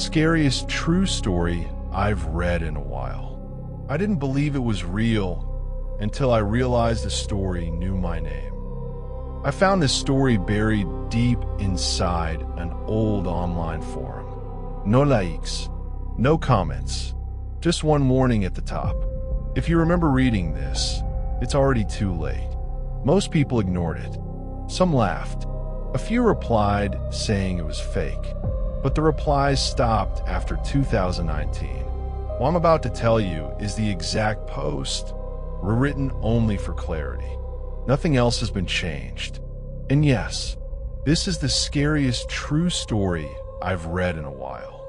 scariest true story I've read in a while. I didn't believe it was real until I realized the story knew my name. I found this story buried deep inside an old online forum. No likes, no comments, just one warning at the top. If you remember reading this, it's already too late. Most people ignored it. Some laughed. A few replied saying it was fake. But the replies stopped after 2019. What I'm about to tell you is the exact post, rewritten only for clarity. Nothing else has been changed. And yes, this is the scariest true story I've read in a while.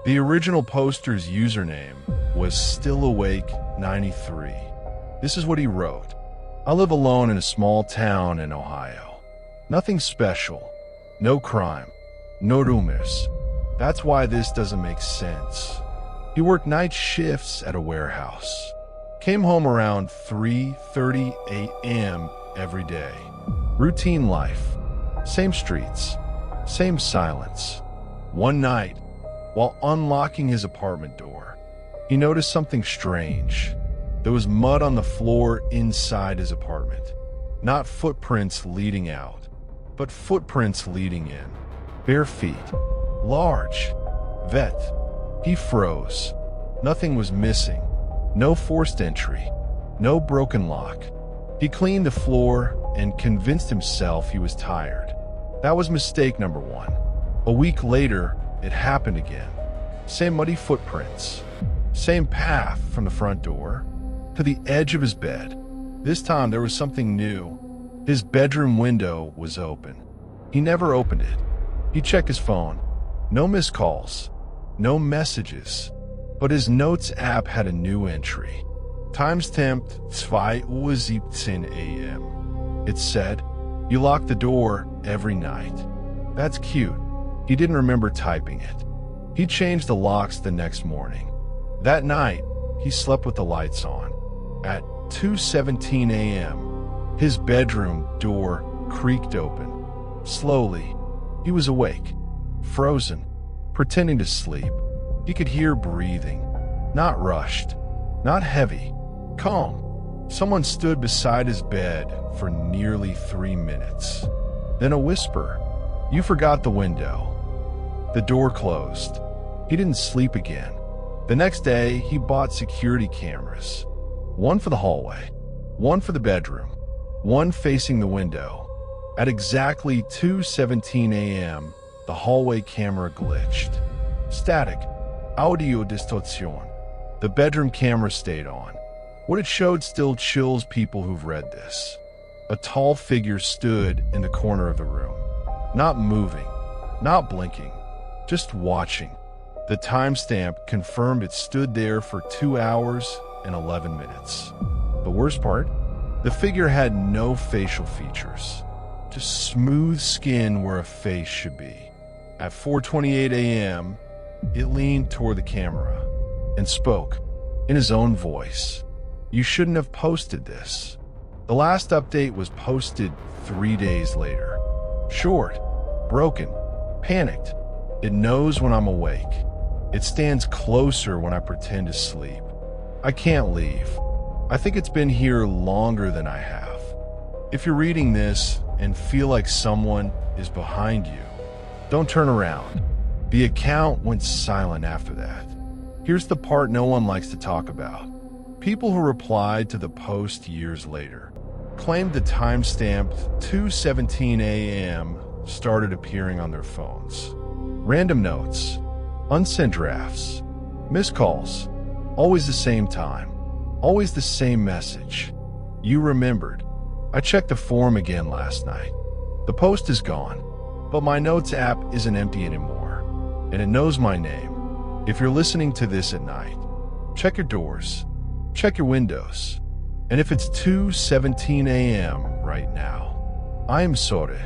The original poster's username was StillAwake93. This is what he wrote. I live alone in a small town in Ohio. Nothing special, no crime, no rumors. That's why this doesn't make sense. He worked night shifts at a warehouse. Came home around 3:30 a.m. every day. Routine life. Same streets. Same silence. One night, while unlocking his apartment door, he noticed something strange. There was mud on the floor inside his apartment. Not footprints leading out, but footprints leading in. Bare feet. Large. Vet. He froze. Nothing was missing. No forced entry. No broken lock. He cleaned the floor and convinced himself he was tired. That was mistake number one. A week later, it happened again. Same muddy footprints. Same path from the front door to the edge of his bed. This time there was something new. His bedroom window was open. He never opened it. He checked his phone. No missed calls. No messages. But his notes app had a new entry. Timestamp 2:17 a.m. It said, "You lock the door every night." That's cute. He didn't remember typing it. He changed the locks the next morning. That night, he slept with the lights on. At 2:17 a.m., his bedroom door creaked open. Slowly, he was awake, frozen, pretending to sleep. He could hear breathing, not rushed, not heavy, calm. Someone stood beside his bed for nearly 3 minutes. Then a whisper, "You forgot the window." The door closed. He didn't sleep again. The next day, he bought security cameras. One for the hallway, one for the bedroom, one facing the window. At exactly 2:17 a.m., the hallway camera glitched. Static. Audio distortion. The bedroom camera stayed on. What it showed still chills people who've read this. A tall figure stood in the corner of the room. Not moving, not blinking, just watching. The timestamp confirmed it stood there for 2 hours and 11 minutes. The worst part? The figure had no facial features. Just smooth skin where a face should be. At 4:28 a.m., it leaned toward the camera and spoke in his own voice. "You shouldn't have posted this." The last update was posted 3 days later. Short, broken, panicked. It knows when I'm awake. It stands closer when I pretend to sleep. I can't leave. I think it's been here longer than I have. If you're reading this and feel like someone is behind you, don't turn around. The account went silent after that. Here's the part no one likes to talk about. People who replied to the post years later claimed the timestamp 2:17 a.m. started appearing on their phones. Random notes, unsent drafts, missed calls, always the same time, always the same message. "You remembered. I checked the forum again last night. The post is gone, but my notes app isn't empty anymore, and it knows my name. If you're listening to this at night, check your doors, check your windows, and if it's 2:17 a.m. right now, I am sorry.